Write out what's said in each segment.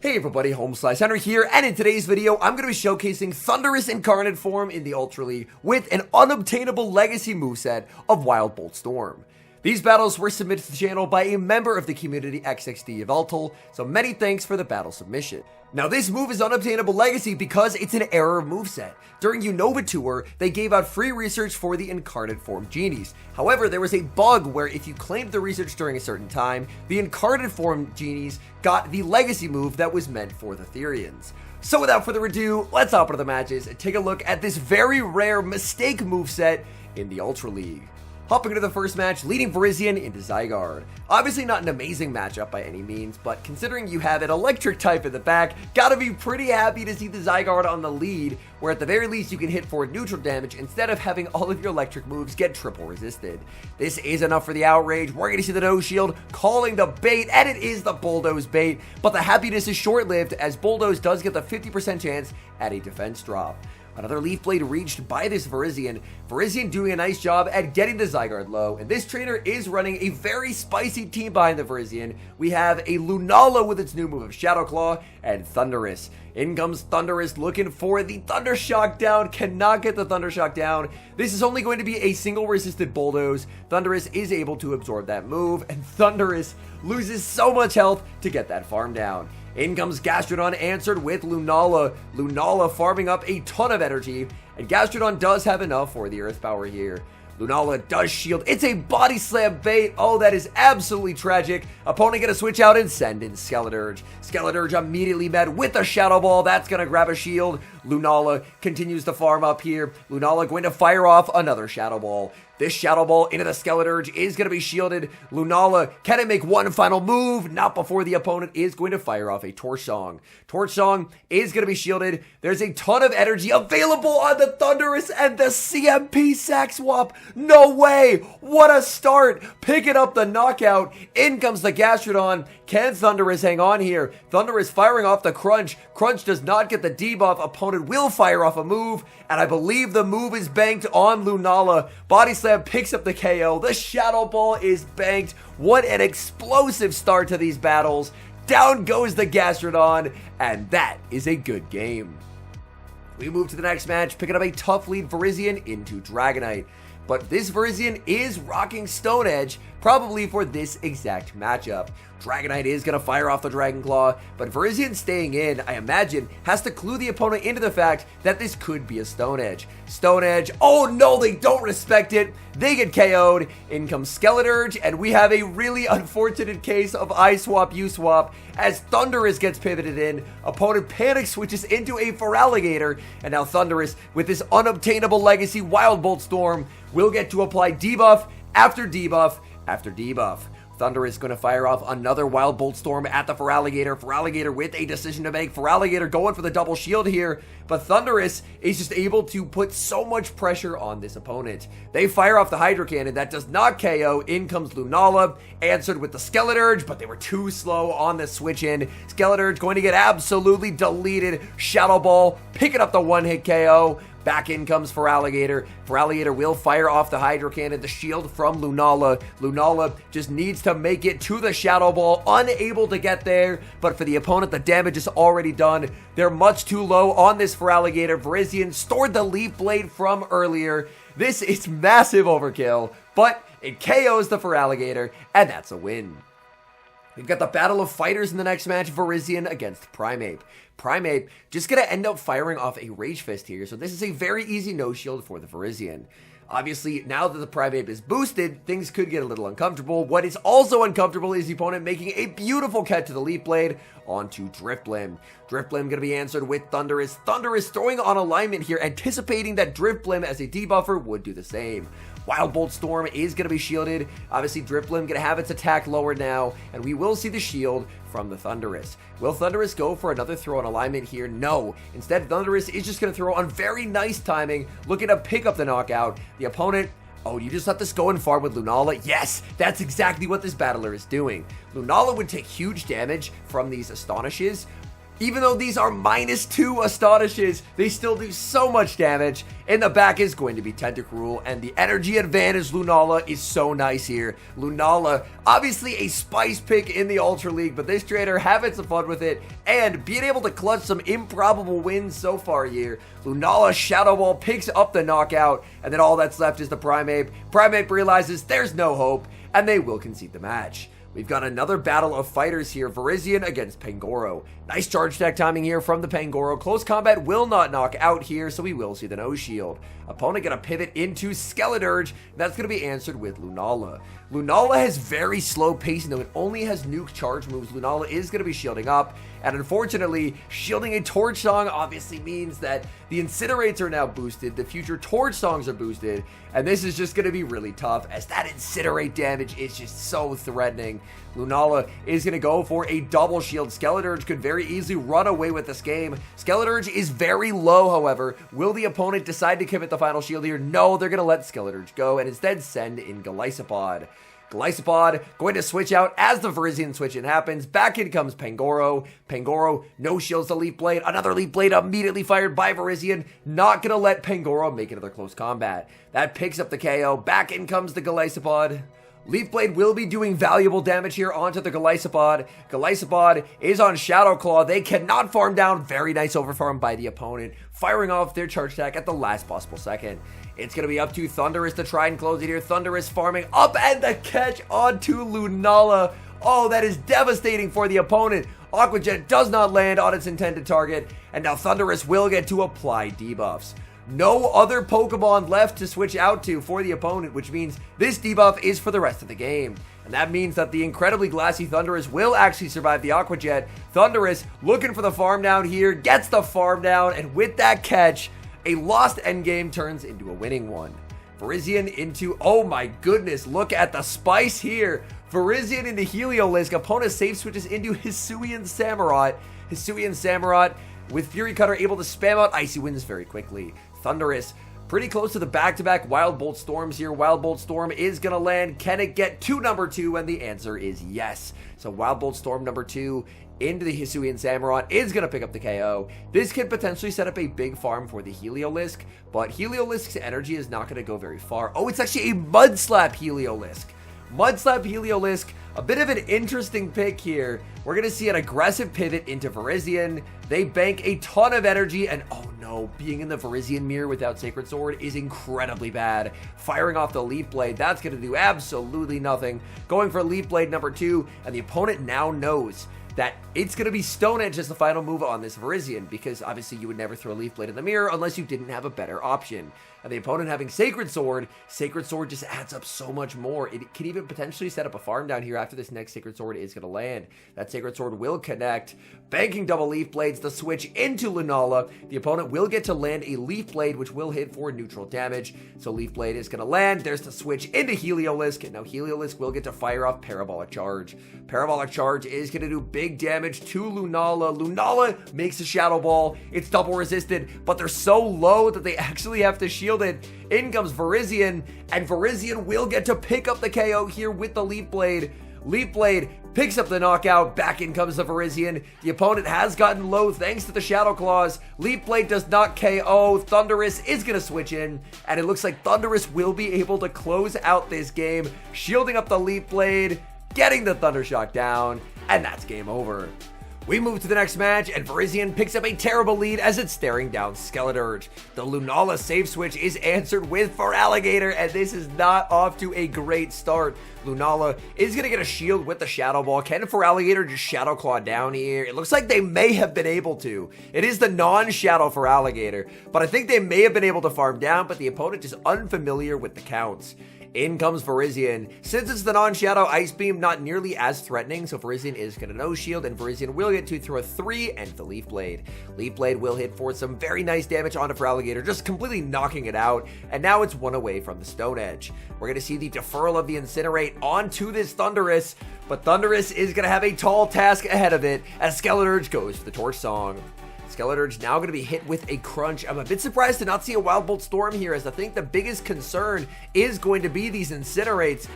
Hey everybody, HomeSliceHenry here, and in today's video, I'm going to be showcasing Thundurus Incarnate form in the Ultra League with an unobtainable legacy moveset of Wild Bolt Storm. These battles were submitted to the channel by a member of the community, XXD Yveltal, so many thanks for the battle submission. Now this move is unobtainable legacy because it's an error moveset. During UNOBTAINABLE Tour, they gave out free research for the Incarnate form genies. However, there was a bug where if you claimed the research during a certain time, the Incarnate form genies got the legacy move that was meant for the Therians. So without further ado, let's hop into the matches and take a look at this very rare mistake moveset in the Ultra League. Hopping into the first match, leading Virizion into Zygarde. Obviously not an amazing matchup by any means, but considering you have an electric type in the back, gotta be pretty happy to see the Zygarde on the lead, where at the very least you can hit for neutral damage instead of having all of your electric moves get triple resisted. This is enough for the outrage. We're gonna see the no shield calling the bait, and it is the Bulldoze bait, but the happiness is short-lived as Bulldoze does get the 50% chance at a defense drop. Another Leaf Blade reached by this Virizion. Virizion doing a nice job at getting the Zygarde low, and this trainer is running a very spicy team behind the Virizion. We have a Lunala with its new move of Shadow Claw, and Thundurus. In comes Thundurus looking for the Thunder Shock down, cannot get the Thunder Shock down. This is only going to be a single resisted Bulldoze. Thundurus is able to absorb that move, and Thundurus loses so much health to get that farm down. In comes Gastrodon answered with Lunala. Lunala farming up a ton of energy, and Gastrodon does have enough for the Earth Power here. Lunala does shield. It's a body slam bait. Oh, that is absolutely tragic. Opponent gonna switch out and send in Skeleturge. Skeleturge immediately met with a Shadow Ball. That's gonna grab a shield. Lunala continues to farm up here. Lunala going to fire off another Shadow Ball. This Shadow Ball into the Skeleturge is going to be shielded. Lunala, can it make one final move? Not before the opponent is going to fire off a Torch Song. Torch Song is going to be shielded. There's a ton of energy available on the Thundurus and the CMP sack swap. No way! What a start! Picking up the knockout. In comes the Gastrodon. Can Thundurus hang on here? Thundurus firing off the Crunch. Crunch does not get the debuff. Opponent will fire off a move, and I believe the move is banked on Lunala. Body Slam picks up the KO. The Shadow Ball is banked. What an explosive start to these battles. Down goes the Gastrodon, and that is a good game. We move to the next match, picking up a tough lead Virizion into Dragonite. But this Virizion is rocking Stone Edge, probably for this exact matchup. Dragonite is going to fire off the Dragon Claw, but Virizion staying in, I imagine, has to clue the opponent into the fact that this could be a Stone Edge. Stone Edge, oh no, they don't respect it. They get KO'd. In comes Skeleturge, and we have a really unfortunate case of I swap, you swap, as Thundurus gets pivoted in. Opponent panic switches into a Feraligatr, and now Thundurus, with this unobtainable legacy Wild Bolt Storm, will get to apply debuff after debuff after debuff. Thundurus going to fire off another Wild Bolt Storm at the Feraligatr. Feraligatr with a decision to make. Feraligatr going for the double shield here, but Thundurus is just able to put so much pressure on this opponent. They fire off the Hydro Cannon. That does not KO. In comes Lunala, answered with the Skeleturge, but they were too slow on the switch in. Skeleturge going to get absolutely deleted. Shadow Ball picking up the one-hit KO. Back in comes Feraligatr. Feraligatr will fire off the Hydro Cannon, the shield from Lunala. Lunala just needs to make it to the Shadow Ball, unable to get there, but for the opponent, the damage is already done. They're much too low on this Feraligatr. Virizion stored the Leaf Blade from earlier. This is massive overkill, but it KOs the Feraligatr, and that's a win. We've got the Battle of Fighters in the next match, Virizion against Primeape. Primeape just going to end up firing off a Rage Fist here, so this is a very easy no-shield for the Virizion. Obviously, now that the Primeape is boosted, things could get a little uncomfortable. What is also uncomfortable is the opponent making a beautiful catch to the Leaf Blade onto Drifblim. Drifblim going to be answered with Thundurus. Thundurus throwing on alignment here, anticipating that Drifblim as a debuffer would do the same. Wild Bolt Storm is going to be shielded. Obviously, Drifblim going to have its attack lowered now, and we will see the shield from the Thundurus. Will Thundurus go for another throw on alignment here? No. Instead, Thundurus is just going to throw on very nice timing, looking to pick up the knockout. The opponent, oh, you just let this go in farm with Lunala? Yes, that's exactly what this battler is doing. Lunala would take huge damage from these Astonishes, Even though these are -2 Astonishes, they still do so much damage. In the back is going to be Tentacruel, and the energy advantage Lunala is so nice here. Lunala, obviously a spice pick in the Ultra League, but this trainer having some fun with it and being able to clutch some improbable wins so far here. Lunala Shadow Ball picks up the knockout, and then all that's left is the Primeape. Primeape realizes there's no hope, and they will concede the match. We've got another battle of fighters here, Virizion against Pangoro. Nice charge attack timing here from the Pangoro. Close combat will not knock out here, so we will see the no shield. Opponent gonna pivot into Skeledirge, and that's gonna be answered with Lunala. Lunala has very slow pacing though, it only has nuke charge moves. Lunala is gonna be shielding up, and unfortunately, shielding a Torch Song obviously means that the Incinerates are now boosted, the future Torch Songs are boosted, and this is just gonna be really tough as that Incinerate damage is just so threatening. Lunala is going to go for a double shield. Skeledirge could very easily run away with this game. Skeledirge is very low, however. Will the opponent decide to commit the final shield here? No, they're going to let Skeledirge go and instead send in Golisopod. Golisopod going to switch out as the Virizion switch in happens. Back in comes Pangoro. Pangoro, no shields to Leaf Blade. Another Leaf Blade immediately fired by Virizion. Not going to let Pangoro make another close combat. That picks up the KO. Back in comes the Golisopod. Leaf Blade will be doing valuable damage here onto the Golisopod. Golisopod is on Shadow Claw. They cannot farm down. Very nice overfarm by the opponent, firing off their charge attack at the last possible second. It's going to be up to Thundurus to try and close it here. Thundurus farming up and the catch onto Lunala. Oh, that is devastating for the opponent. Aqua Jet does not land on its intended target, and now Thundurus will get to apply debuffs. No other Pokemon left to switch out to for the opponent, which means this debuff is for the rest of the game. And that means that the incredibly glassy Thundurus will actually survive the Aqua Jet. Thundurus looking for the farm down here, gets the farm down, and with that catch, a lost endgame turns into a winning one. Virizion into, oh my goodness, look at the spice here. Virizion into Heliolisk, opponent safe switches into Hisuian Samurott. Hisuian Samurott with Fury Cutter able to spam out Icy Winds very quickly. Thundurus pretty close to the back-to-back Wild Bolt Storms here. Wild Bolt Storm is going to land. Can it get to number 2? And the answer is yes. So Wild Bolt Storm number 2 into the Hisuian Samurott is going to pick up the KO. This could potentially set up a big farm for the Heliolisk, but Heliolisk's energy is not going to go very far. Oh, it's actually a Mud Slap Heliolisk. Mud Slap Heliolisk, a bit of an interesting pick here. We're going to see an aggressive pivot into Virizion. They bank a ton of energy, and oh no, being in the Virizion mirror without Sacred Sword is incredibly bad. Firing off the Leaf Blade, that's going to do absolutely nothing. Going for Leaf Blade number 2, and the opponent now knows that it's going to be Stone Edge as the final move on this Virizion, because obviously you would never throw a Leaf Blade in the mirror unless you didn't have a better option. And the opponent having Sacred Sword just adds up so much more. It can even potentially set up a farm down here after this next Sacred Sword is going to land. That Sacred Sword will connect, banking double Leaf Blades, the switch into Lunala. The opponent will get to land a Leaf Blade, which will hit for neutral damage. So Leaf Blade is going to land. There's the switch into Heliolisk, and now Heliolisk will get to fire off Parabolic Charge. Parabolic Charge is going to do big damage to Lunala. Lunala makes a Shadow Ball. It's double resisted, but they're so low that they actually have to shield it. In comes Virizion, and Virizion will get to pick up the KO here with the Leaf Blade. Leaf Blade picks up the knockout. Back in comes the Virizion. The opponent has gotten low thanks to the Shadow Claws. Leaf Blade does not KO. Thundurus is going to switch in, and it looks like Thundurus will be able to close out this game, shielding up the Leaf Blade, getting the Thundershock down, and that's game over. We move to the next match, and Virizion picks up a terrible lead as it's staring down Skeledirge. The Lunala save switch is answered with Feraligatr, and this is not off to a great start. Lunala is going to get a shield with the Shadow Ball. Can Feraligatr just Shadow Claw down here? It looks like they may have been able to. It is the non-Shadow Feraligatr, but I think they may have been able to farm down, but the opponent is unfamiliar with the counts. In comes Virizion. Since it's the non-Shadow Ice Beam, not nearly as threatening, so Virizion is going to no-shield, and Virizion will get to throw a 3 and the Leaf Blade. Leaf Blade will hit for some very nice damage onto Feraligatr, just completely knocking it out, and now it's one away from the Stone Edge. We're going to see the deferral of the Incinerate onto this Thundurus, but Thundurus is going to have a tall task ahead of it as Skeledirge goes for the Torch Song. Skeledirge now going to be hit with a crunch. I'm a bit surprised to not see a Wild Bolt Storm here, as I think the biggest concern is going to be these Incinerates.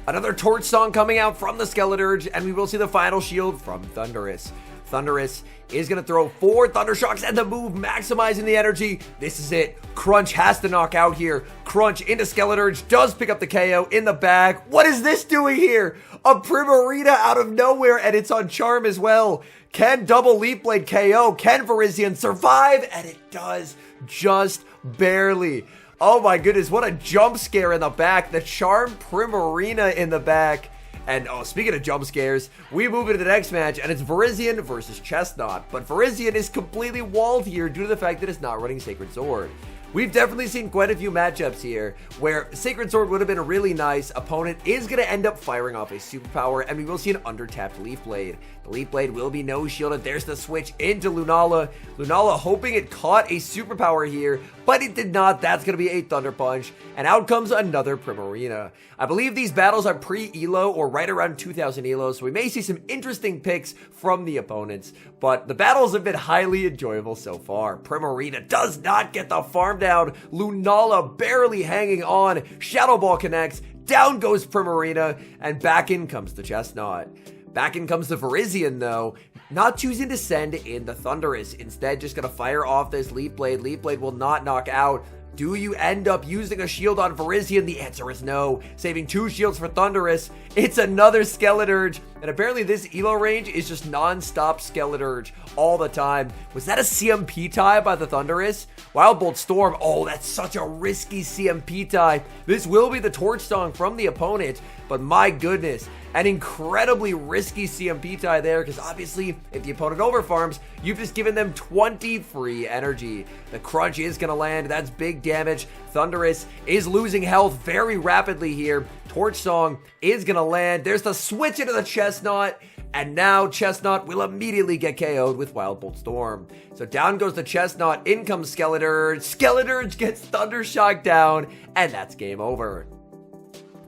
Another Torch Song coming out from the Skeledirge, and we will see the final shield from Thundurus. Thundurus is going to throw 4 Thunder Shocks and the move, maximizing the energy. This is it. Crunch has to knock out here. Crunch into Skeleturge, does pick up the KO in the bag. What is this doing here? A Primarina out of nowhere, and it's on Charm as well. Can double Leaf Blade KO? Can Virizion survive? And it does, just barely. Oh my goodness, what a jump scare in the back. The Charm Primarina in the back. And oh, speaking of jump scares, we move into the next match, and it's Virizion versus Chestnut. But Virizion is completely walled here due to the fact that it's not running Sacred Sword. We've definitely seen quite a few matchups here where Sacred Sword would have been a really nice. Opponent is going to end up firing off a superpower, and we will see an undertapped Leaf Blade. The Leaf Blade will be no shielded. There's the switch into Lunala. Lunala hoping it caught a superpower here, but it did not. That's going to be a Thunder Punch, and out comes another Primarina. I believe these battles are pre-ELO or right around 2000 ELO, so we may see some interesting picks from the opponents, but the battles have been highly enjoyable so far. Primarina does not get the farm down. Lunala barely hanging on. Shadow Ball connects. Down goes Primarina, and back in comes the Chestnut. Back in comes the Virizion, though, not choosing to send in the Thundurus. Instead, just going to fire off this Leaf Blade. Leaf Blade will not knock out. Do you end up using a shield on Virizion? The answer is no. Saving 2 shields for Thundurus. It's another Skeleturge. And apparently this ELO range is just non-stop Skeleturge all the time. Was that a CMP tie by the Thundurus? Wild Bolt Storm. Oh, that's such a risky CMP tie. This will be the Torch Song from the opponent, but my goodness, an incredibly risky CMP tie there, because obviously if the opponent overfarms, you've just given them 20 free energy. The Crunch is going to land. That's big damage. Thundurus is losing health very rapidly here. Torch Song is going to land. There's the switch into the Chestnut, and now Chestnut will immediately get KO'd with Wild Bolt Storm. So down goes the Chestnut, in comes Skeleturge. Skeleturge gets Thunder Shock down, and that's game over.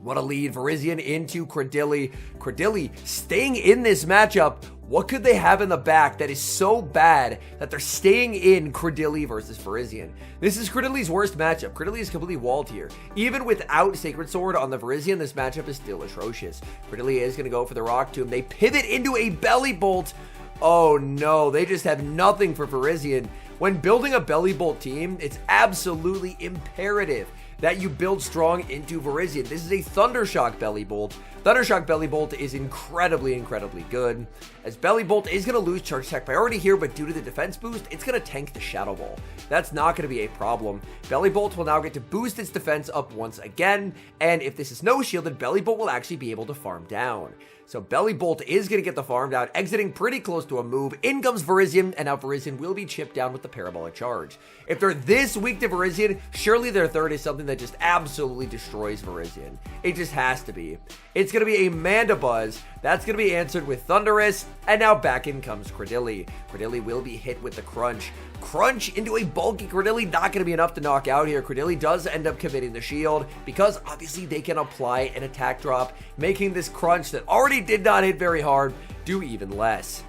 What a lead. Virizion into Credilli. Credilli staying in this matchup. What could they have in the back that is so bad that they're staying in Credilli versus Virizion? This is Credilli's worst matchup. Credilli is completely walled here. Even without Sacred Sword on the Virizion, this matchup is still atrocious. Credilli is going to go for the Rock Tomb. They pivot into a Belly Bolt. Oh no, they just have nothing for Virizion. When building a Belly Bolt team, it's absolutely imperative that you build strong into Virizion. This is a Thunder Shock Belly Bolt. Thunder Shock Belly Bolt is incredibly good, as Belly Bolt is going to lose charge attack priority here, but due to the defense boost, it's going to tank the Shadow Ball. That's not going to be a problem. Belly Bolt will now get to boost its defense up once again, and if this is no shielded, Belly Bolt will actually be able to farm down. So Belly Bolt is going to get the farm down, exiting pretty close to a move. In comes Virizion, and now Virizion will be chipped down with the Parabolic Charge. If they're this weak to Virizion, surely their third is something that just absolutely destroys Virizion. It just has to be. It's going to be a Mandibuzz. That's going to be answered with Thundurus, and now back in comes Credilli. Credilli will be hit with the Crunch. Crunch into a bulky Credilli, not going to be enough to knock out here. Credilli does end up committing the shield, because obviously they can apply an attack drop, making this Crunch that already did not hit very hard do even less.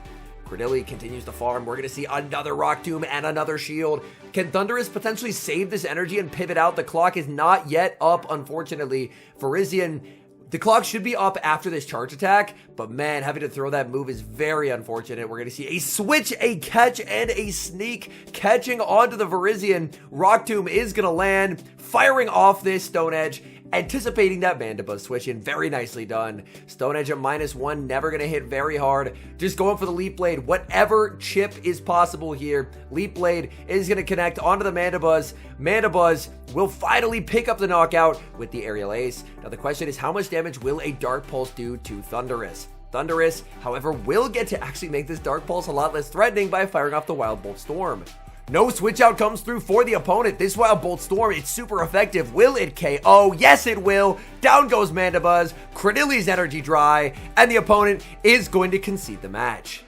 Credilli continues to farm. We're going to see another Rock Tomb and another shield. Can Thundurus potentially save this energy and pivot out? The clock is not yet up, unfortunately. Virizion, the clock should be up after this charge attack, but man, having to throw that move is very unfortunate. We're going to see a switch, a catch, and a sneak catching onto the Virizion. Rock Tomb is going to land, firing off this Stone Edge, anticipating that Mandibuzz switch in. Very nicely done. Stone Edge at -1, never going to hit very hard. Just going for the Leap Blade. Whatever chip is possible here. Leap Blade is going to connect onto the Mandibuzz. Mandibuzz will finally pick up the knockout with the Aerial Ace. Now the question is, how much damage will a Dark Pulse do to Thundurus? Thundurus, however, will get to actually make this Dark Pulse a lot less threatening by firing off the Wild Bolt Storm. No switch out comes through for the opponent. This Wild Bolt Storm, it's super effective. Will it KO? Yes, it will. Down goes Mandibuzz. Credilli's energy dry, and the opponent is going to concede the match.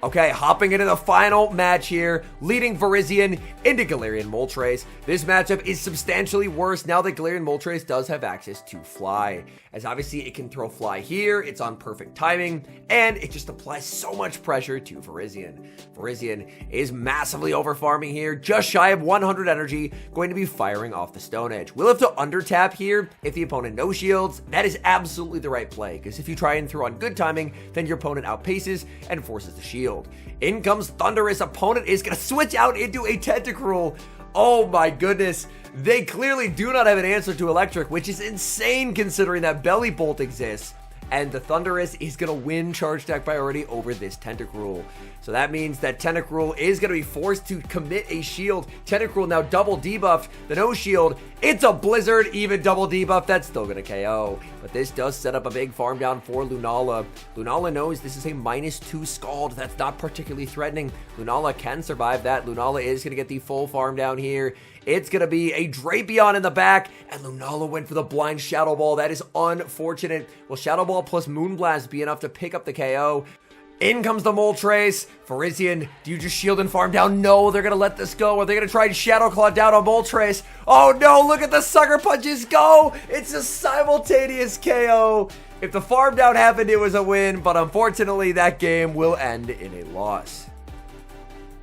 Okay, hopping into the final match here, leading Virizion into Galarian Moltres. This matchup is substantially worse now that Galarian Moltres does have access to Fly, as obviously it can throw Fly here, it's on perfect timing, and it just applies so much pressure to Virizion. Virizion is massively over farming here, just shy of 100 energy, going to be firing off the Stone Edge. We'll have to undertap here if the opponent no shields. That is absolutely the right play, because if you try and throw on good timing, then your opponent outpaces and forces the shield. shield. In comes Thundurus. Opponent is going to switch out into a Tentacruel. Oh my goodness. They clearly do not have an answer to Electric, which is insane considering that Belly Bolt exists. And the Thundurus is going to win Charge Attack priority over this Tentacruel. So that means that Tentacruel is going to be forced to commit a shield. Tentacruel now double debuffed, the no shield. It's a Blizzard, even double debuff. That's still going to KO. But this does set up a big farm down for Lunala. Lunala knows this is a -2 Scald. That's not particularly threatening. Lunala can survive that. Lunala is going to get the full farm down here. It's going to be a Drapion in the back, and Lunala went for the blind Shadow Ball. That is unfortunate. Will Shadow Ball plus Moonblast be enough to pick up the KO? In comes the Moltres. Farisian, do you just shield and farm down? No, they're going to let this go. Are they going to try and Shadow Claw down on Moltres? Oh no, look at the Sucker Punches go. It's a simultaneous KO. If the farm down happened, it was a win, but unfortunately, that game will end in a loss.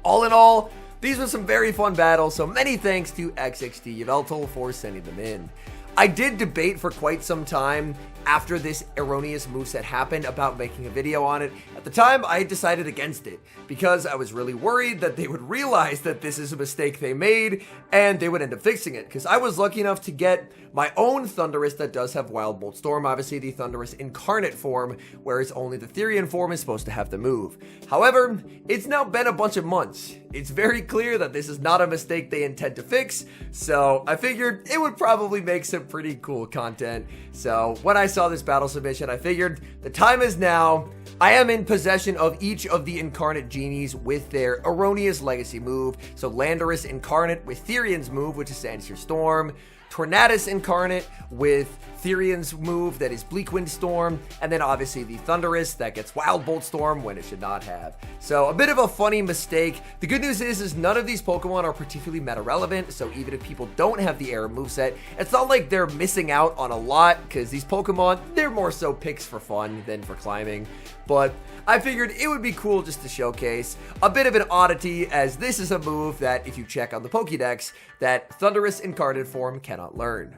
All in all, these were some very fun battles, so many thanks to XXD Yveltal for sending them in. I did debate for quite some time after this erroneous moveset happened about making a video on it. At the time, I decided against it because I was really worried that they would realize that this is a mistake they made and they would end up fixing it, because I was lucky enough to get my own Thundurus that does have Wild Bolt Storm, obviously the Thundurus Incarnate form, whereas only the Therian form is supposed to have the move. However, it's now been a bunch of months. It's very clear that this is not a mistake they intend to fix, so I figured it would probably make some pretty cool content. So when I saw this battle submission, I figured the time is now. I am in possession of each of the Incarnate Genies with their erroneous legacy move. So Landorus Incarnate with Therian's move, which is Sandsear Storm. Tornadus Incarnate with Therian's move that is Bleakwind Storm, and then obviously the Thundurus that gets Wild Bolt Storm when it should not have. So a bit of a funny mistake. The good news is none of these Pokemon are particularly meta relevant, so even if people don't have the error moveset, it's not like they're missing out on a lot, because these Pokemon, they're more so picks for fun than for climbing. But I figured it would be cool just to showcase a bit of an oddity, as this is a move that, if you check on the Pokédex, that Thundurus Incarnate form cannot learn.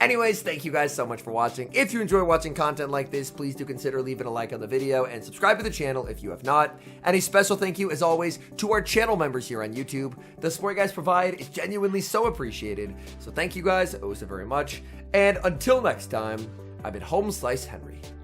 Anyways, thank you guys so much for watching. If you enjoy watching content like this, please do consider leaving a like on the video and subscribe to the channel if you have not. And a special thank you, as always, to our channel members here on YouTube. The support you guys provide is genuinely so appreciated. So thank you guys oh so very much. And until next time, I've been HomeSliceHenry.